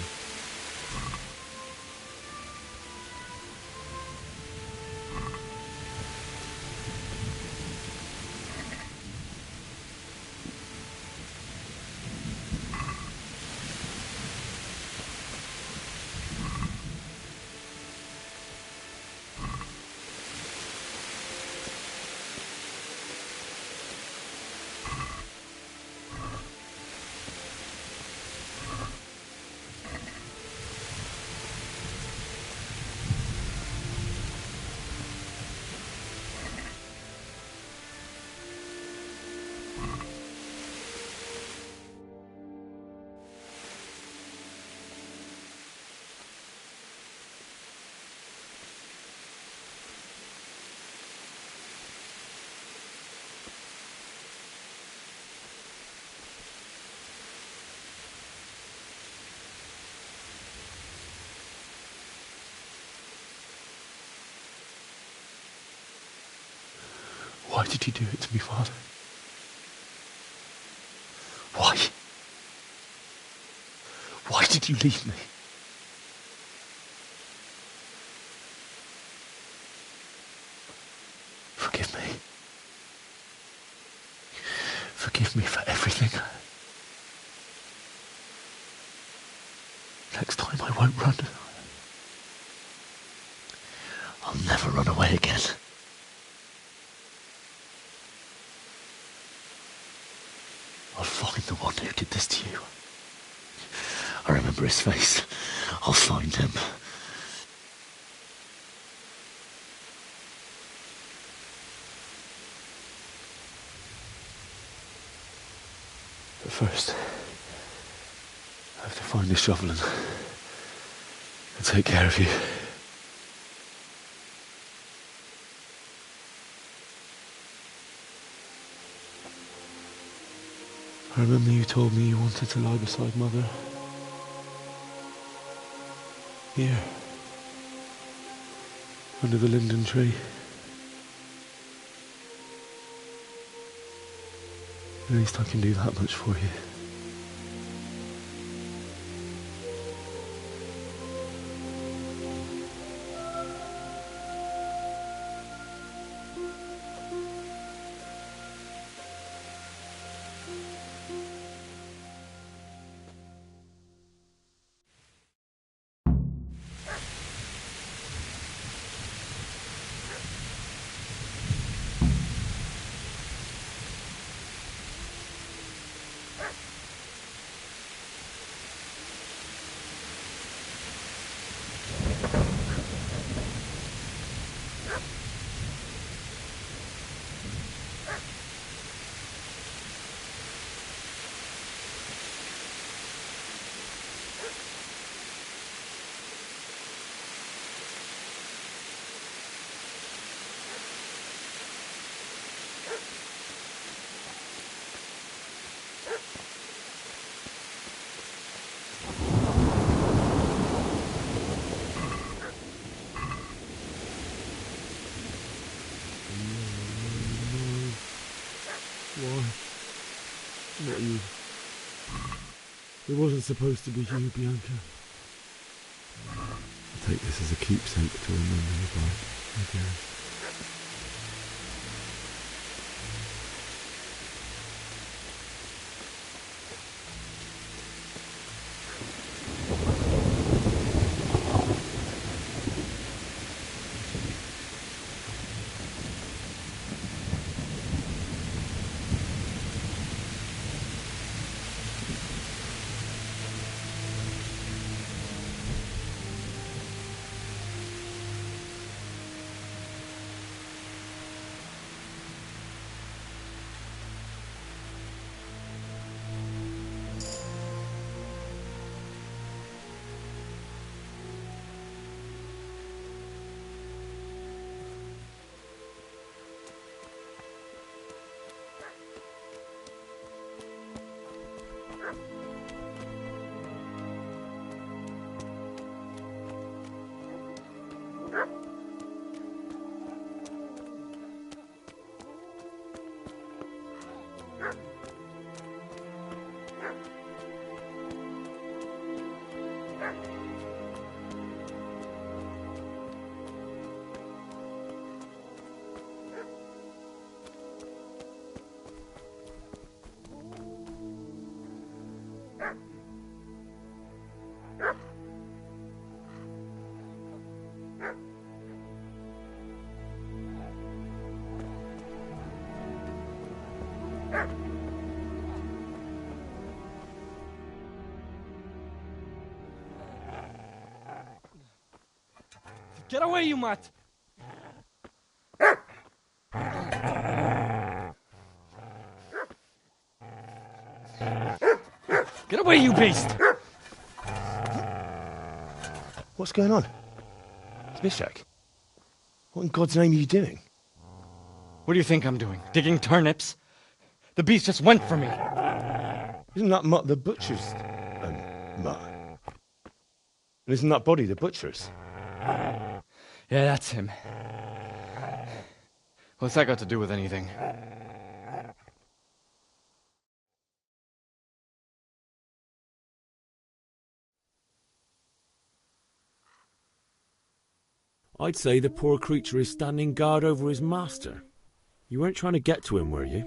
Why did you do it to me, Father? Why? Why did you leave me? Forgive me. Forgive me for everything. Next time I won't run. I'll never run away again. I'll find the one who did this to you. I remember his face. I'll find him. But first, I have to find this shovel and take care of you. I remember you told me you wanted to lie beside Mother. Here. Under the linden tree. At least I can do that much for you. Why? Not you. It wasn't supposed to be you, Bianca. I'll take this as a keepsake to remember you by, my dearest. Get away, you mutt! Get away, you beast! What's going on? Zbyszek, what in God's name are you doing? What do you think I'm doing? Digging turnips? The beast just went for me. Isn't that Mutt the butcher's Mutt? And isn't that body the butcher's? Yeah, that's him. What's that got to do with anything? I'd say the poor creature is standing guard over his master. You weren't trying to get to him, were you?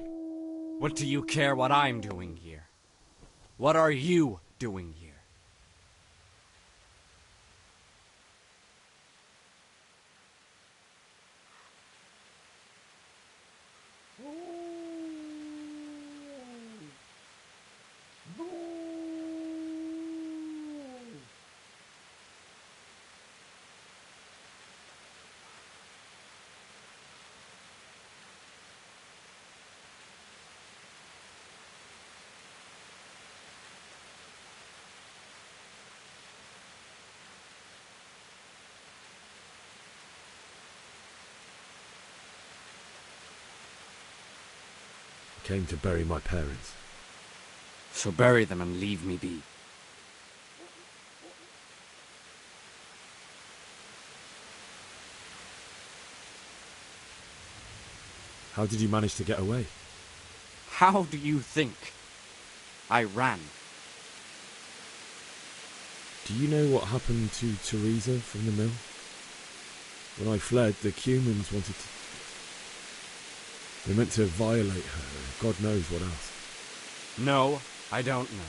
What do you care what I'm doing here? What are you doing here? Came to bury my parents. So bury them and leave me be. How did you manage to get away? How do you think? I ran. Do you know what happened to Teresa from the mill? When I fled, the Cumans wanted to... They meant to violate her, and God knows what else. No, I don't know.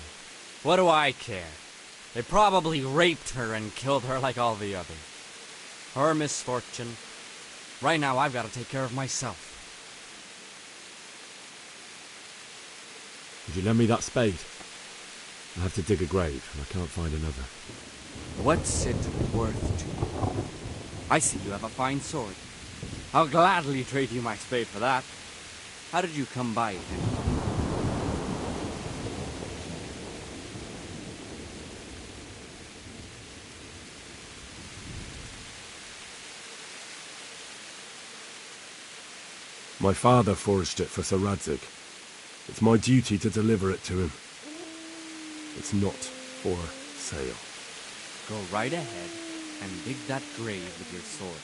What do I care? They probably raped her and killed her like all the others. Her misfortune. Right now, I've got to take care of myself. Would you lend me that spade? I have to dig a grave, and I can't find another. What's it worth to you? I see you have a fine sword. I'll gladly trade you my spade for that. How did you come by it anyway? My father forged it for Sir Radzig. It's my duty to deliver it to him. It's not for sale. Go right ahead and dig that grave with your sword.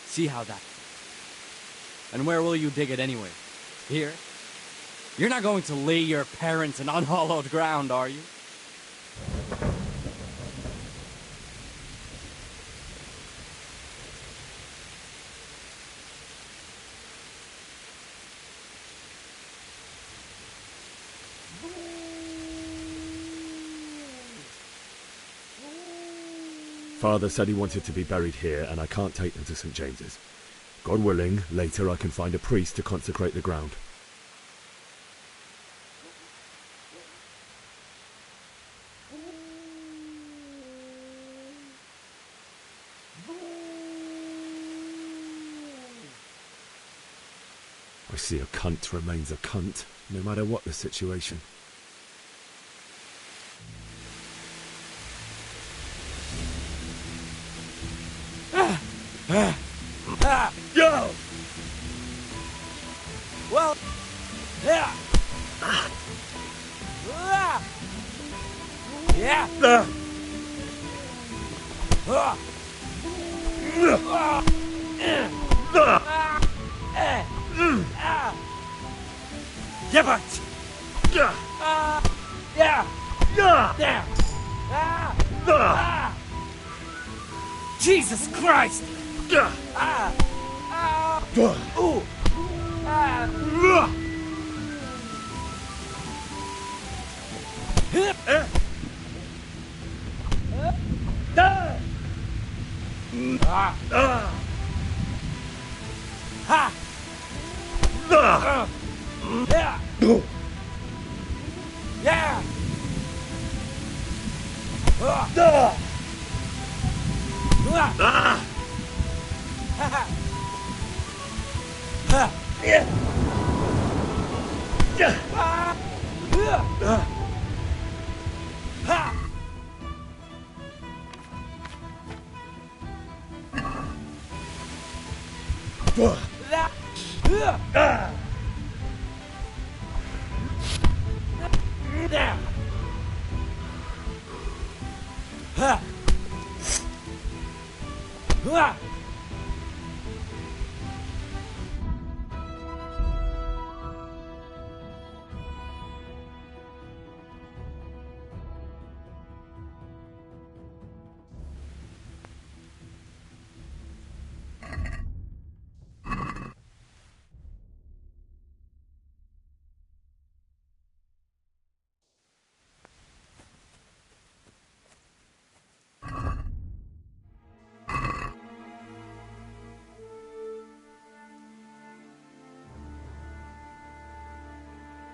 See how that... And where will you dig it anyway? Here? You're not going to lay your parents in unhallowed ground, are you? Father said he wanted to be buried here, and I can't take them to St. James's. God willing, later I can find a priest to consecrate the ground. I see a cunt remains a cunt, no matter what the situation. Go! Well, yeah. Yeah. Give it! Yeah! Jesus Christ! Ooh! Yeah!